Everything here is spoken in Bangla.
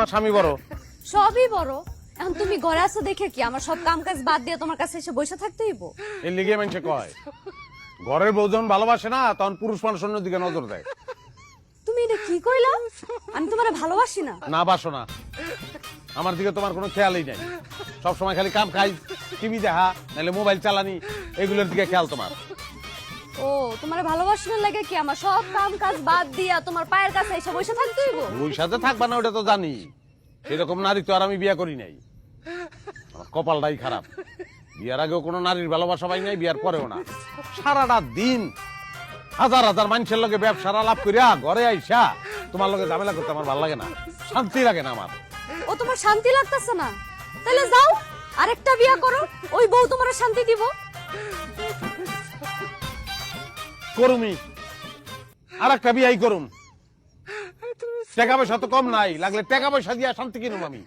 না স্বামী বড়? সবই বড়। এখন তুমি ঘরে আছো দেখে কি আমার সব কাম কাজ বাদ দিয়ে তোমার কাছে এসে বসে থাকতে হইব? এই লিগে মানুষে কয় ঘরের বউ যখন ভালোবাসে না তখন পুরুষ মানুষ অন্যদিকে নজর দেয়। তুমি এটা কি কইলা? আমি তোমারে ভালোবাসি না। না বাসো না, আমার দিকে তোমার কোনো খেয়ালই নাই। সব সময় খালি কাম খাই, টিভি দেখা, নাহলে মোবাইল চালানি, এগুলোর দিকে খেয়াল তোমার। ও তোমারে ভালোবাসি না লাগে কি আমার সব কাম কাজ বাদ দিয়া তোমার পায়ের কাছে এসে বসে থাকতে হইব? ওই সাথে থাকবা না ওটা তো জানি, সেরকম নারী তো আর আমি বিয়ে করি নাই। আমার কপালটাই খারাপ, বিয়ার আগেও কোনো নারীর ভালোবাসা পাই নাই, বিয়ার পরেও না। সারাটা দিন হাজার হাজার মানুষের লগে ব্যবসার আলাপ করিয়া ঘরে আইসা তোমার লগে ঝামেলা করতে আমার ভালো লাগে না, শান্তি লাগে না আমার। ও তোমার শান্তি লাগতেছে না? তাহলে যাও আরেকটা বিয়ে করো, ওই বউ তোমার শান্তি দিব। করুমি, আর একটা বিয়াই করুম। টাকা পয়সা তো কম নাই, লাগলে টাকা পয়সা দিয়া শান্তি কিনুম আমি।